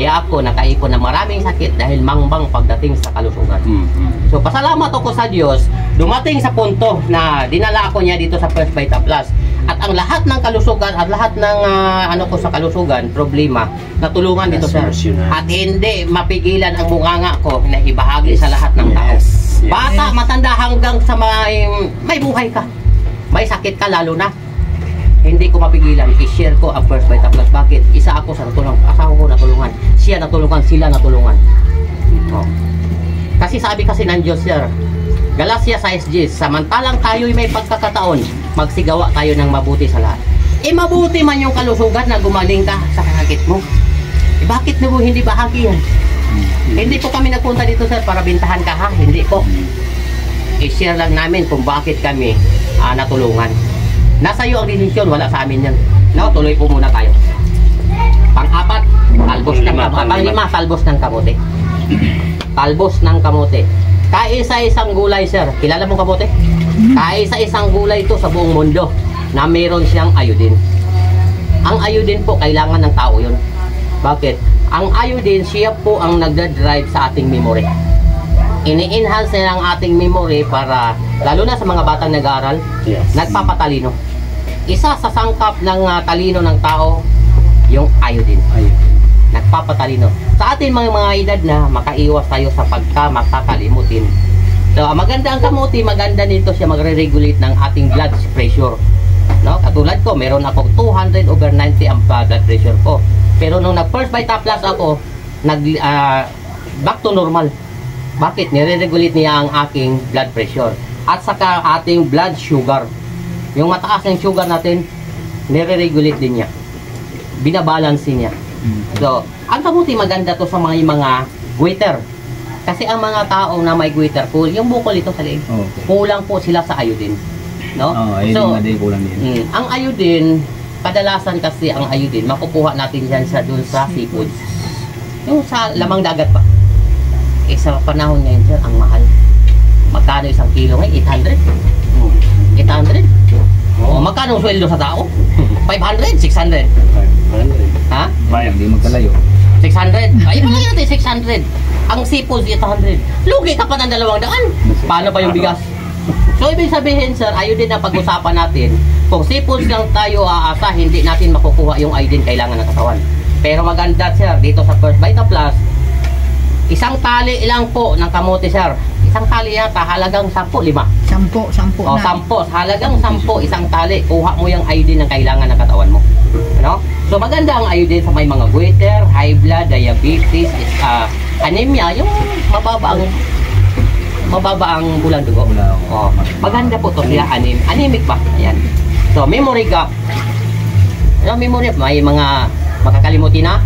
Kaya ako nakaipon ng maraming sakit dahil mangbang pagdating sa kalusugan. So pasalamat ako sa Diyos, dumating sa punto na dinala ako niya dito sa First Vita Plus. At ang lahat ng kalusugan at lahat ng ano ko sa kalusugan, problema, natulungan dito sir. At hindi mapigilan ang bunganga ko na ibahagi sa lahat ng tao. Bata, matanda hanggang sa may buhay ka. May sakit ka lalo na. Hindi ko mapigilan, i-share ko ang First Vita Plus. Bakit? Isa ako sa natulungan, asawa ko natulungan, siya natulungan, sila natulungan. Oh. Kasi sabi kasi ng Diyos, sir, Galatia 6:10, samantalang tayo'y may pagkakataon, magsigawa tayo ng mabuti sa lahat. Mabuti man yung kalusugan na gumaling ka sa sakit mo. Bakit mo hindi bahagi yan? Hindi po kami nagpunta dito, sir, para bintahan ka ha, hindi po. I-share lang namin kung bakit kami natulungan. Nasa iyo ang desisyon, wala sa amin yan. No, tuloy po muna tayo. Pang-apat, talbos ng kamote. Pang-lima, talbos ng kamote. Talbos ng kamote. Kaisa-isang gulay, sir. Kilala mo kamote? Kaisa-isang gulay ito sa buong mundo na meron siyang iodine. Ang iodine po, kailangan ng tao yun. Bakit? Ang iodine, siya po ang nagdadrive sa ating memory. Ini-enhance niya ang ating memory para, lalo na sa mga batang nag-aaral, nagpapatalino. Isa sa sangkap ng talino ng tao, yung iodine. Nagpapatalino. Sa atin mga edad na, makaiwas tayo sa makakalimutin. So, maganda ang kamote, maganda nito siya magre-regulate ng ating blood pressure. No? Katulad ko, meron ako 200/90 ang blood pressure ko. Pero nung nag-First Vita Plus ako, back to normal. Bakit? Nire-regulate niya ang aking blood pressure. At saka ating blood sugar. Yung mataas ng sugar natin, nire-regulate din niya. Binabalance niya. So, ang kamuti maganda to sa mga goiter. Kasi ang mga tao na may goiter, yung bukol ito sa leeg, kulang po sila sa iodine. No? So, ang iodine, kadalasan kasi ang iodine, makukuha natin yan dun sa seafood. Yung sa lamang dagat pa. Sa panahon ngayon, sir, ang mahal. Magkano isang kilo ngayon? 800? 800? Magkano ang sweldo sa tao? 500? 600? 500. Ha? Bayang, di magkalayo. 600? Ay, malaki natin, 600. Ang seafood, 800. Lugi ka pa ng 200. Paano pa yung bigas? So, ibig sabihin, sir, ayun din ang pag-usapan natin. Kung seafood lang tayo aasa, hindi natin makukuha yung iodine kailangan ng katawan. Pero maganda, sir, dito sa First Vita Plus, isang tali lang po ng kamote, sir. Isang tali yata, halagang 10, 5. 10 o, na. 10. Halagang 10, isang tali. Kuha mo yung iodine ng kailangan ng katawan mo. Ano? So, maganda ang iodine sa may mga goiter, high blood, diabetes, anemia, yung mababa ang bulang dugo. O, maganda po to siya, anemic pa. Ayan. So, memory gap. Ano, memory gap? May mga makakalimutin na.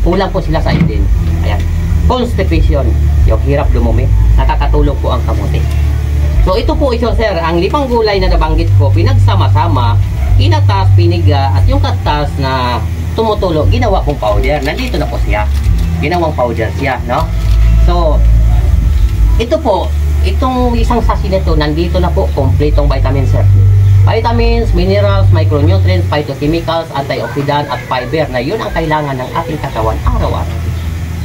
Kulang po sila sa iodine. Ayan. Constipation, yung hirap dumumi, nakakatulong po ang kamote. So ito po ito, sir, ang 5 gulay na nabanggit ko, pinagsama-sama, kinatas, piniga, at yung katas na tumutulo, ginawa pong powder. Nandito na po siya. Ginawang powder siya, no? So, ito po, itong isang sachet nito, nandito na po, kompletong vitamin, sir. Vitamins, minerals, micronutrients, phytochemicals, antioxidant, at fiber na yun ang kailangan ng ating katawan araw-araw.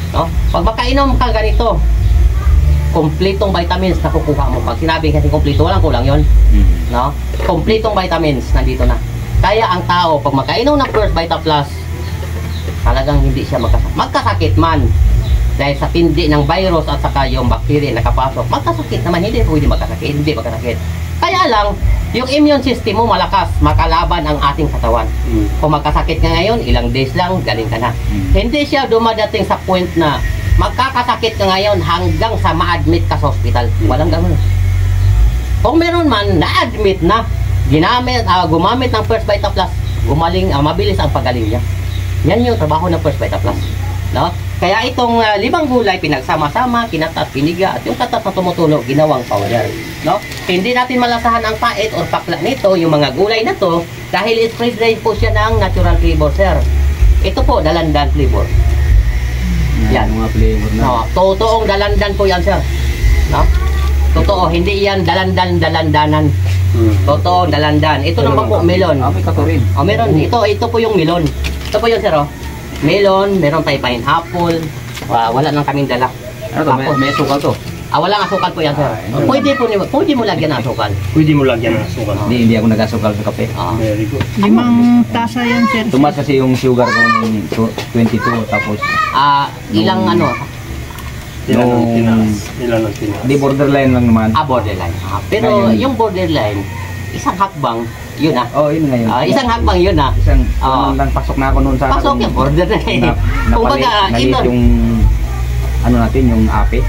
No? Pag makainom ka ganito, kompletong vitamins na kukuha mo. Pag sinabing kasi kompleto, walang kulang yon. No? Kompletong vitamins nandito na. Kaya ang tao, pag makainom ng First Vita Plus, talagang hindi siya magkasakit man. Dahil sa tindi ng virus at saka yung bacteria nakapasok, magkasakit naman, hindi pwede magkasakit. Kaya lang, yung immune system mo malakas, makalaban ang ating katawan. Kung magkasakit ka ngayon, ilang days lang, galing ka na. Hindi siya dumadating sa point na magkakasakit ka ngayon hanggang sa ma-admit ka sa hospital. Walang ganun. Kung meron man, na-admit na, gumamit ng First Vita Plus, gumaling, mabilis ang pagaling niya. Yan yung trabaho ng First Vita Plus. No? Kaya itong 5 gulay, pinagsama-sama, kinatat, piniga, at yung katat na tumutulo, ginawang powder. No? Hindi natin malasahan ang pait o pakla nito, yung mga gulay na to, dahil spread dry po siya ng natural flavor, sir. Ito po, dalandan flavor. Yan. Mga flavor na. No, totoong dalandan po yan, sir. No? Totoo, hindi yan dalandanan. Totoo, dalandan. Ito naman po, melon. May katurin. Meron. Ito po yung melon. Ito po yung, sir, oh. melon, meron tayo pineapple. Wala nang kaming dala. Ano to? May asukal to? Walang asukal po yan, sir. Pwede mo lagyan ng asukal. Pwede mo lagyan ng asukal. Hindi ako nag-asukal sa kape. Very good. 5 tasa yan, sir. Tumas kasi yung sugar ko ng 22 tapos Ilang ano? Ilan ang tinaas? Hindi, borderline lang naman. Borderline. Pero Ngayon. yung borderline, isang hakbang, yun Oh, yun ngayon. isang hakbang yun Isang lang pasok na ako noon sa Pasok yung borderline. Kumbaga, ito. yung ano natin, yung ape.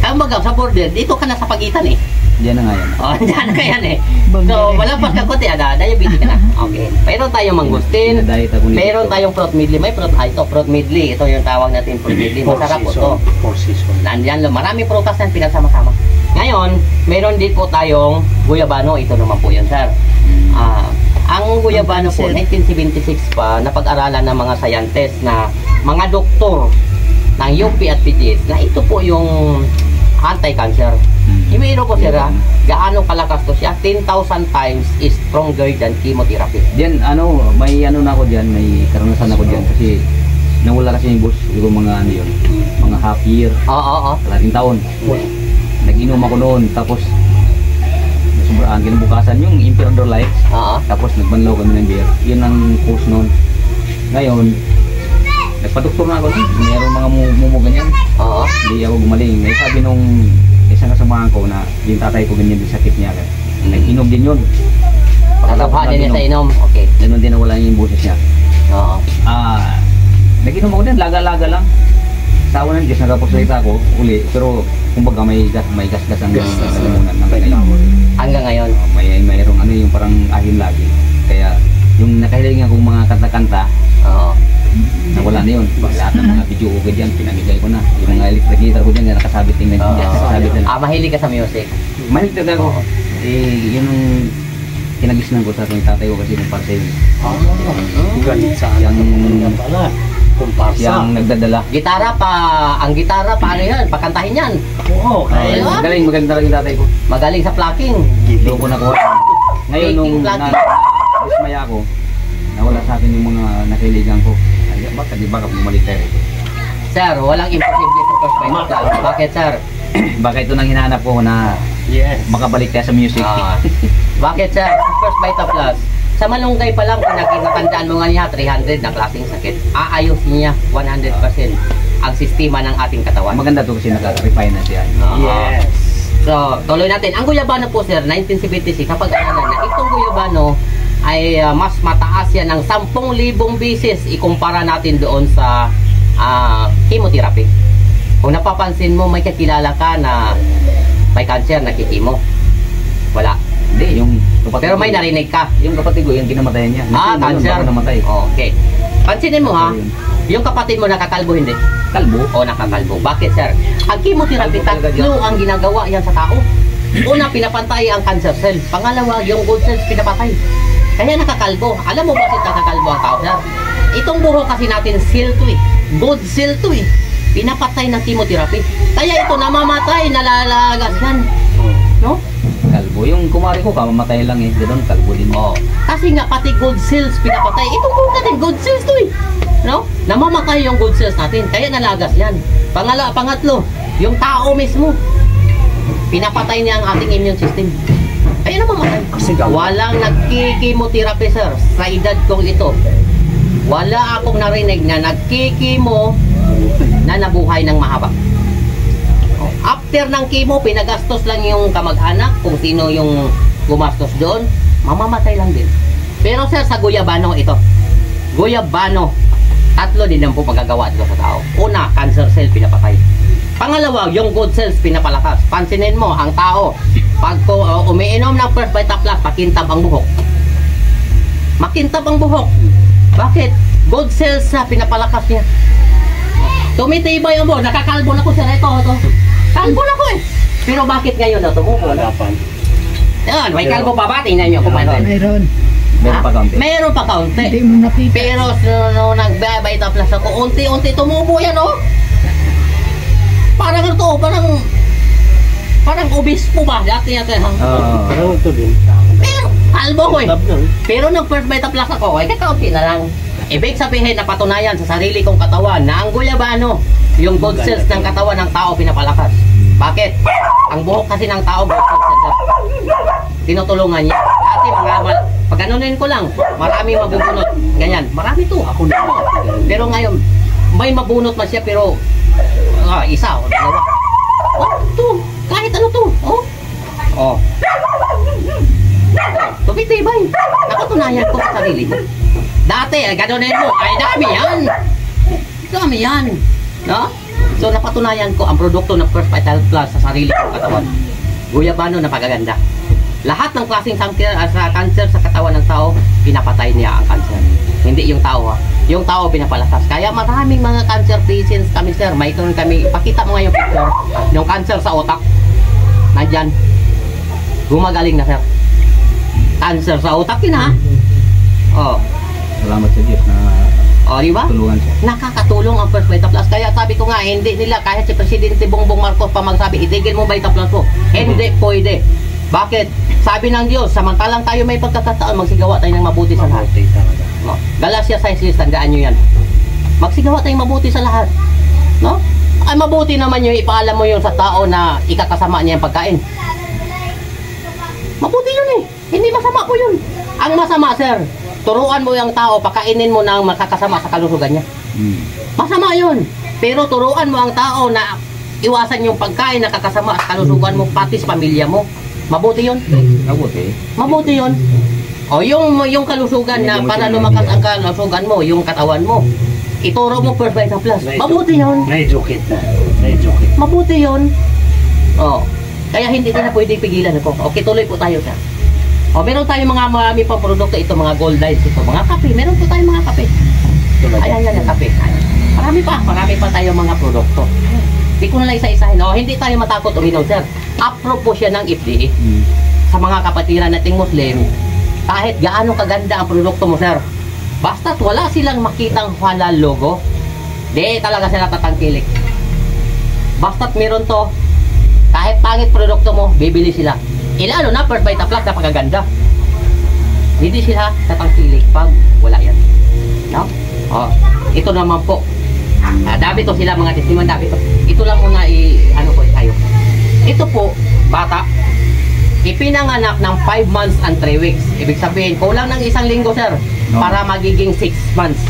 Kumbaga, sa border, dito ka na sa pagitan eh. Diyan na nga yan. Diyan ka yan eh. So, wala pa ka kuti, diabetes ka na. Okay. Mayroon tayong mangustin. Diet ako nito. Mayroon tayong fruit medley. May fruit, fruit medley. Ito yung tawag natin fruit medley. Masarap po ito. Four season. Nandiyan, maraming prutas na pinagsama-sama. Ngayon, mayroon din po tayong guyabano. Ito naman po yun, sir. Ang guyabano po, 1976 pa, napag-aralan ng mga scientists na mga doktor ng UP at PGS na ito po yung anti-cancer. Imero po sir, gaano kalakas to siya? 10,000 times is stronger than chemotherapy. Diyan, may na ako diyan, may karanasan ako diyan kasi nawala kasi yung boss, siguro mga ano yun, mga half year. Kalating taon. Nag-inom ako noon, tapos sobrang kinabukasan yung Emperador Lights. Tapos nagbanlaw kami ng beer. Yun ang cause noon. Ngayon, nagpa-doktor na ako noon. Mayroong mga mumo ganyan. Hindi ako gumaling. May sabi nung isang kasamahan ko na yung tatay ko ganyan din sakit niya. Nag-inom din yun. Nakabha din niya sa inom. Okay. Ganun din nawala yung boses niya. Nag-inom ako din, laga-laga lang. Tawa ng Diyos, nagapagsalita ako uli. Pero kumbaga may gas-gas ang nalamunan ng kailangan. Hanggang ngayon. Mayroong ano yung parang ahin lagi. Kaya yung nakahiling akong mga kanta-kanta, nawala na yun. Lahat ng mga video ko dyan, pinamigay ko na. Yung mga electric guitar ko dyan, nakasabit din na dyan. Mahilig ka sa music? Mahilig talaga ako. Yun ang kinagisnan ko sa aking tatay ko kasi ng parte yun. Galit sa anak ng pala. Kumparsa. Yang nagdadala. Ang gitara, paano yan? Pakantahin yan. Oo. Magaling talaga yung tatay ko. Magaling sa plucking. Doon ko nakuha. Ngayon nung dismaya ako, nawala sa akin yung mga nakiligan ko. Ay, baka bumalik tayo ito. Sir, walang imposible sa first bite of love. Bakit, sir? Baka ito nang hinahanap ko na makabalik tayo sa music. Bakit, sir? First bite of love. Sa malunggay pa lang, kung nakitandaan mo nga niya, 300 na klaseng sakit. Aayusin niya 100% ang sistema ng ating katawan. Maganda to kasi naka-refine na siya. Yes. So, tuloy natin. Ang guyabano po, sir, 1976, kapag alalan na itong guyabano ay mas mataas yan ng 10,000 beses ikumpara natin doon sa chemotherapy. Kung napapansin mo, may kakilala ka na may cancer, nakikimo. Wala. Hindi, yung kapatid pero may narinig ka. Yung kapatid ko, yung kinamatayan niya. Cancer. Namatay. Okay. Pansinin mo ha, yung kapatid mo nakakalbo hindi? Kalbo? Nakakalbo. Bakit, sir? Ang chemotherapy, tatlo ang ginagawa yan sa tao. Una, pinapantay ang cancer cell. Pangalawa, yung good cells pinapatay. Kaya nakakalbo. Alam mo bakit nakakalbo ang tao, sir? Itong buho kasi natin cell to eh. Good cell to eh. Pinapatay ng chemotherapy. Kaya ito namamatay, nalalagas yan. No? Kalbo. Yung kumari ko, kamamatay lang eh. Ganoon, kalbo din. Kasi nga, pati good cells pinapatay. Itong buho natin, good cells to eh. No? Namamatay yung good cells natin. Kaya nalagas yan. Pangatlo, yung tao mismo. Pinapatay niya ang ating immune system. Kaya namamatay. Walang nagkikimotherapy, sir, sa edad kong ito. Wala akong narinig na nagkikimo na nabuhay ng mahaba. After ng chemo, pinagastos lang yung kamag-anak, kung sino yung gumastos doon, mamamatay lang din. Pero sir, sa guyabano ito, guyabano, tatlo din ang po magagawa dito sa tao. Una, cancer cell pinapatay. Pangalawa, yung good cells pinapalakas. Pansinin mo, ang tao, pag umiinom ng first bite of love, pakintab ang buhok. Makintab ang buhok. Bakit? Good cells na pinapalakas niya. Tumitibay ang buhok. Nakakalbo na ko sir. Ito. Kalbo na ko eh. Pero bakit ngayon na tumubo? Yan, may kalbo pa ba? Tingnan nyo kung mayroon. Meron pa kaunti. Meron pa kaunti. Hindi mo nakita. Pero nag-bite of love ako, unti-unti tumubo yan oh. Parang ito, parang obispo ba? Dati natin. Parang ito din. Pero, kalbo ko eh. Pero nung first bite of last ako, ay kakaunti na lang. Ibig sabihin na patunayan sa sarili kong katawan na ang guyabano, yung good cells ng katawan ng tao pinapalakas. Bakit? Ang buhok kasi ng tao, good cells, tinutulungan niya. Dati pag anunin ko lang, marami mabubunot. Ganyan, marami to. Ako na. Pero ngayon, may mabunot man siya pero isa o dalawa. To, kahit ano to. Tumitibay. Nakatunayan ko sa sarili ko. Dati, ganunin mo, ay dami yan. Dami yan. No? So, napatunayan ko ang produkto ng First Vital Plus sa sarili kong katawan. Guyabano na pagaganda. Lahat ng klaseng cancer sa katawan ng tao, pinapatay niya ang cancer. Hindi yung tao, ha? Yung tao pinapalakas. Kaya maraming mga cancer patients kami, sir. May kami, pakita mo nga yung picture. Yung cancer sa utak. Nandyan. Gumagaling na, sir. Cancer sa utak yun, ha? Salamat sa Diyos na diba? tulungan siya. Nakakatulong ang First Vita Plus. Kaya sabi ko nga, hindi nila, kahit si Presidente Bongbong Marcos pa magsabi, itigil mo Vita Plus mo. Hindi pwede. Bakit? Sabi ng Diyos, samantalang tayo may pagkakataon, magsigawa tayo ng mabuti sa lahat. Galatia 6:6, tandaan nyo yan. Magsigawa tayong mabuti sa lahat. No? Ay mabuti naman yung ipaalam mo yung sa tao na ikakasama niya yung pagkain. Mabuti yun eh. Hindi masama po yun. Ang masama, sir, turuan mo yung tao, pakainin mo ng makakasama sa kalusugan niya. Masama yun. Pero turuan mo ang tao na iwasan yung pagkain na kakasama sa kalusugan mo, pati sa pamilya mo. Mabuti yun. Mabuti. Mabuti yun. Yung kalusugan na para lumakas ang kalusugan mo, yung katawan mo, ituro mo First Vita Plus. Mabuti yun. Na-educate na. Na-educate. Mabuti yun. Kaya hindi na pwedeng pigilan ako. Okay, tuloy po tayo, sir. Meron tayong marami pang produkto. Ito, mga gold lights. Ito, mga kape. Meron po tayong mga kape. Ayan, yung kape. Marami pa tayong mga produkto. Hindi ko na lang isa-isahin. Hindi tayo matakot uminom, sir. Approve po siya ng FDA. Sa mga kapatiran nating Muslim, kahit gaano kaganda ang produkto mo, sir, basta't wala silang makitang halal logo, di talaga sila tatangkilik. Basta't meron to, kahit pangit produkto mo, bibili sila. Lalo na First Vita Plus, napakaganda. Hindi sila tatangkilik pag wala yan. No? Ito naman po. Dami to sila, mga testimonyo, dami to. Ito lang muna ano po tayo. Ito po, bata, ipinanganak ng 5 months and 3 weeks. Ibig sabihin, kulang ng 1 linggo, sir, para magiging 6 months.